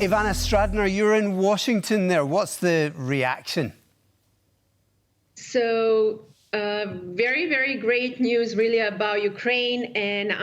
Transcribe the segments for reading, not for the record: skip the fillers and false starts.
Ivana Stradner, you're in Washington there. What's the reaction? So very, very great news really about Ukraine. And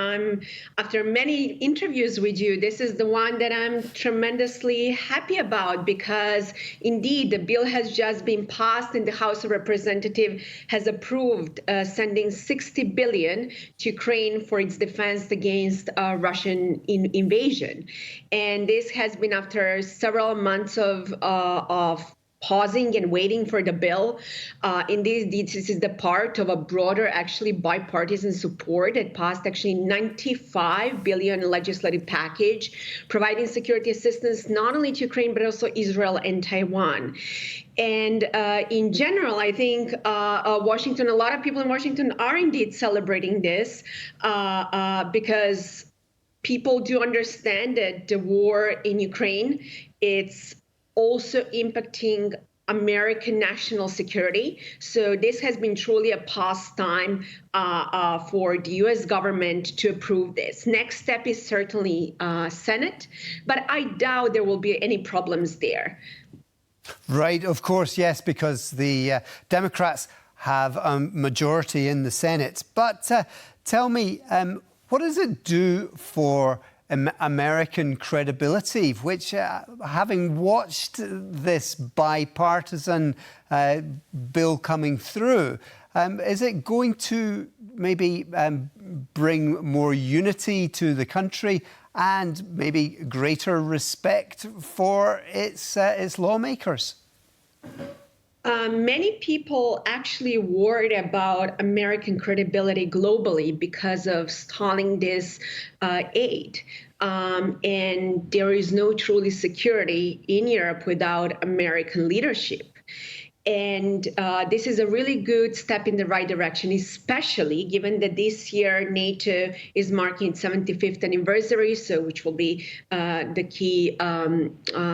after many interviews with you, this is the one that I'm tremendously happy about, because indeed the bill has just been passed and the House of Representatives has approved sending $60 billion to Ukraine for its defense against Russian invasion. And this has been after several months of pausing and waiting for the bill. Indeed, this is the part of a broader, actually bipartisan support that passed actually $95 billion legislative package, providing security assistance not only to Ukraine, but also Israel and Taiwan. And in general, I think Washington, a lot of people in Washington are indeed celebrating this because people do understand that the war in Ukraine, it's also impacting American national security. So this has been truly a past time for the U.S. government to approve this. Next step is certainly Senate, but I doubt there will be any problems there. Right, of course, yes, because the Democrats have a majority in the Senate. But tell me, what does it do for American credibility, which, having watched this bipartisan bill coming through, is it going to maybe bring more unity to the country and maybe greater respect for its lawmakers? Many people actually worried about American credibility globally because of stalling this aid. And there is no truly security in Europe without American leadership. And this is a really good step in the right direction, especially given that this year NATO is marking its 75th anniversary, so which will be the key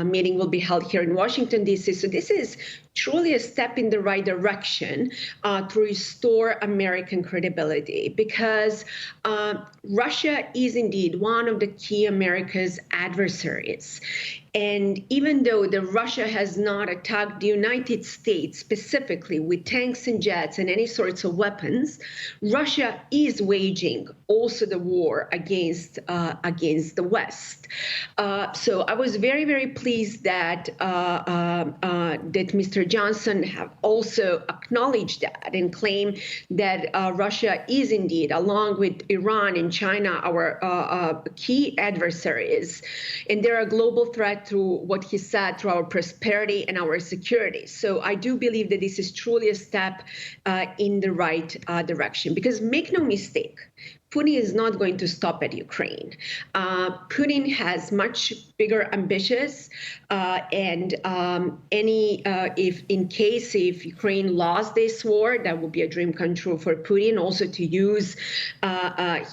meeting will be held here in Washington, D.C. So this is truly a step in the right direction to restore American credibility, because Russia is indeed one of the key America's adversaries. And even though Russia has not attacked the United States specifically with tanks and jets and any sorts of weapons, Russia is waging also the war against the West. So I was very, very pleased that that Mr. Johnson have also acknowledged that and claimed that Russia is indeed, along with Iran and China, our key adversaries, and they're a global threat through what he said, through our prosperity and our security. So I do believe that this is truly a step in the right direction, because make no mistake, Putin is not going to stop at Ukraine. Putin has much bigger ambitions, and if Ukraine lost this war, that would be a dream come true for Putin. Also to use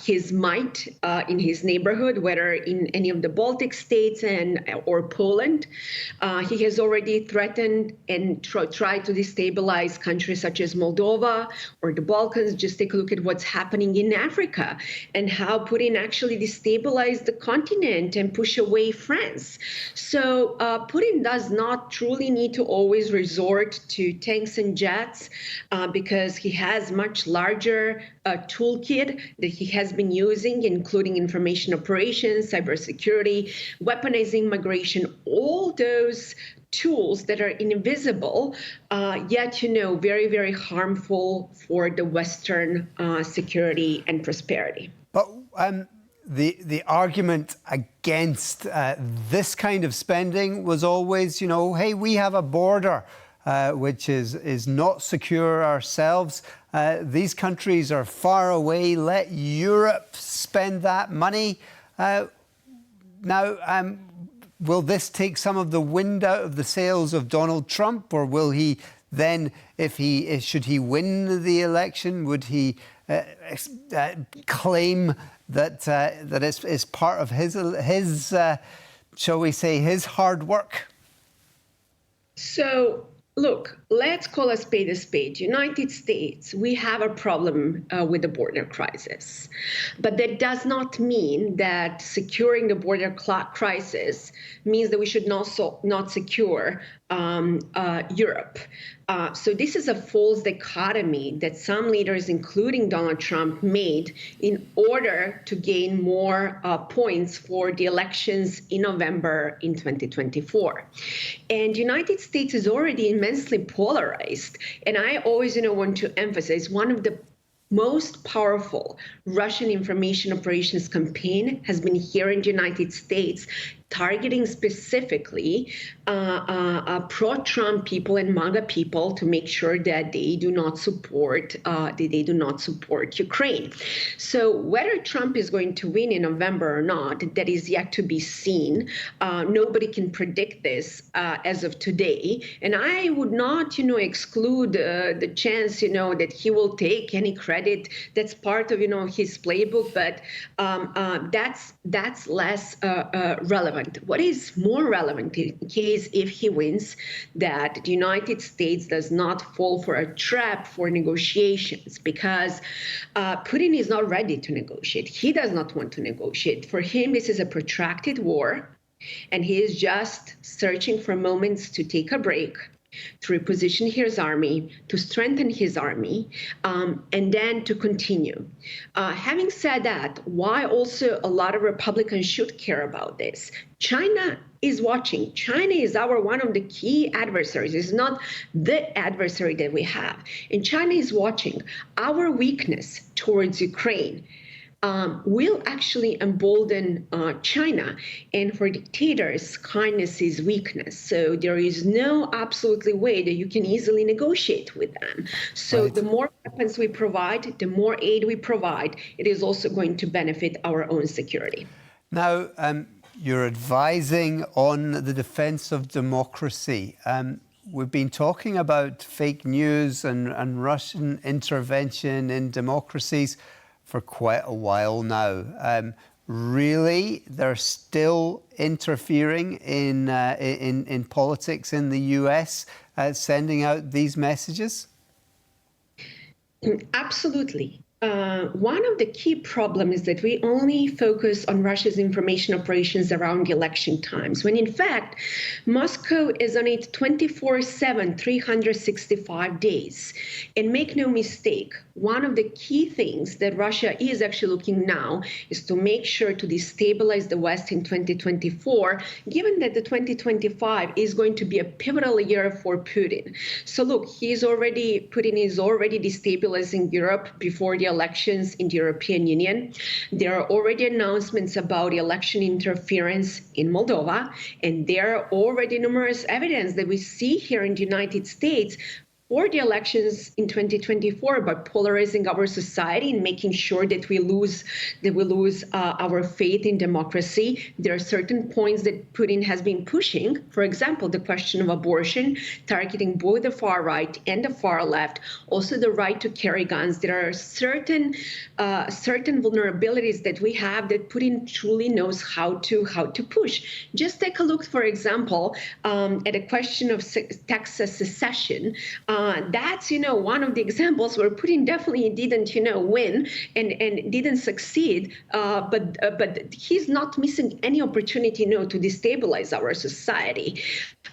his might in his neighborhood, whether in any of the Baltic states or Poland. He has already threatened and tried to destabilize countries such as Moldova or the Balkans. Just take a look at what's happening in Africa and how Putin actually destabilized the continent and push away France. So Putin does not truly need to always resort to tanks and jets because he has much larger toolkit that he has been using, including information operations, cybersecurity, weaponizing migration, all those tools that are invisible, yet, very, very harmful for the Western security and prosperity. But the argument against this kind of spending was always, hey, we have a border which is not secure ourselves. These countries are far away. Let Europe spend that money. Now, will this take some of the wind out of the sails of Donald Trump, or will he then, should he win the election, would he claim that it's part of his, shall we say, his hard work? So Look, let's call a spade a spade. United States, we have a problem with the border crisis. But that does not mean that securing the border crisis means that we should not secure Europe. So this is a false dichotomy that some leaders, including Donald Trump, made in order to gain more points for the elections in November in 2024. And the United States is already immensely polarized. And I always, want to emphasize one of the most powerful Russian information operations campaign has been here in the United States, targeting specifically pro-Trump people and MAGA people to make sure that they do not support Ukraine. So whether Trump is going to win in November or not, that is yet to be seen. Nobody can predict this as of today, and I would not, exclude the chance, that he will take any credit. That's part of, his playbook, but that's less relevant. What is more relevant in case if he wins, that the United States does not fall for a trap for negotiations, because Putin is not ready to negotiate. He does not want to negotiate. For him, this is a protracted war, and he is just searching for moments to take a break, to reposition his army, to strengthen his army, and then to continue. Having said that, why also a lot of Republicans should care about this? China is watching. China is one of the key adversaries. It's not the adversary that we have. And China is watching. Our weakness towards Ukraine will actually embolden China. And for dictators, kindness is weakness. So there is no absolutely way that you can easily negotiate with them. So the more weapons we provide, the more aid we provide, it is also going to benefit our own security. Now, you're advising on the defense of democracy. We've been talking about fake news and Russian intervention in democracies for quite a while now. Really, they're still interfering in politics in the US, sending out these messages? Absolutely. One of the key problems is that we only focus on Russia's information operations around the election times, when in fact, Moscow is on it 24/7, 365 days. And make no mistake, one of the key things that Russia is actually looking now is to make sure to destabilize the West in 2024, given that the 2025 is going to be a pivotal year for Putin. So look, Putin is already destabilizing Europe before the elections in the European Union. There are already announcements about election interference in Moldova, and there are already numerous evidence that we see here in the United States for the elections in 2024 by polarizing our society and making sure that we lose our faith in democracy. There are certain points that Putin has been pushing. For example, the question of abortion, targeting both the far right and the far left. Also, the right to carry guns. There are certain vulnerabilities that we have that Putin truly knows how to push. Just take a look, for example, at a question of Texas secession. That's, one of the examples where Putin definitely didn't, win and didn't succeed. But he's not missing any opportunity, to destabilize our society.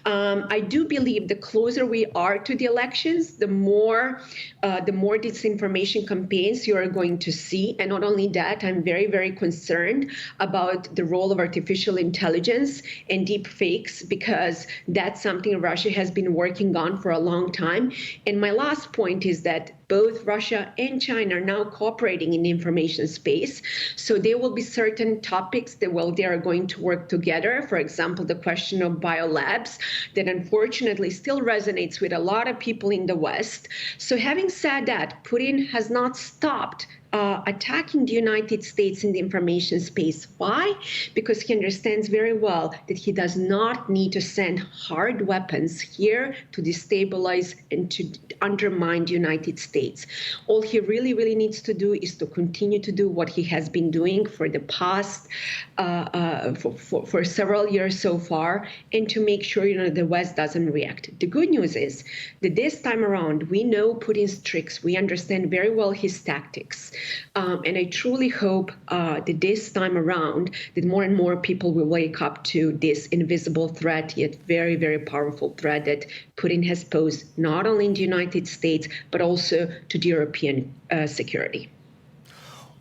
I do believe the closer we are to the elections, the more disinformation campaigns you are going to see. And not only that, I'm very, very concerned about the role of artificial intelligence and deep fakes, because that's something Russia has been working on for a long time. And my last point is that both Russia and China are now cooperating in the information space. So there will be certain topics that they are going to work together. For example, the question of biolabs that unfortunately still resonates with a lot of people in the West. So having said that, Putin has not stopped attacking the United States in the information space. Why? Because he understands very well that he does not need to send hard weapons here to destabilize and to undermine the United States. All he really, really needs to do is to continue to do what he has been doing for the past, for several years so far, and to make sure the West doesn't react. The good news is that this time around, we know Putin's tricks. We understand very well his tactics. And I truly hope that this time around, that more and more people will wake up to this invisible threat, yet very, very powerful threat that Putin has posed not only in the United States, but also to the European security.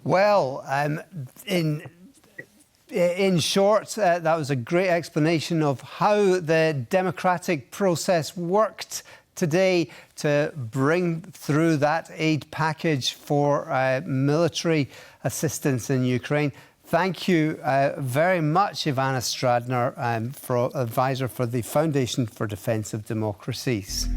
Well, in short, that was a great explanation of how the democratic process worked today to bring through that aid package for military assistance in Ukraine. Thank you very much, Ivana Stradner, advisor for the Foundation for Defence of Democracies.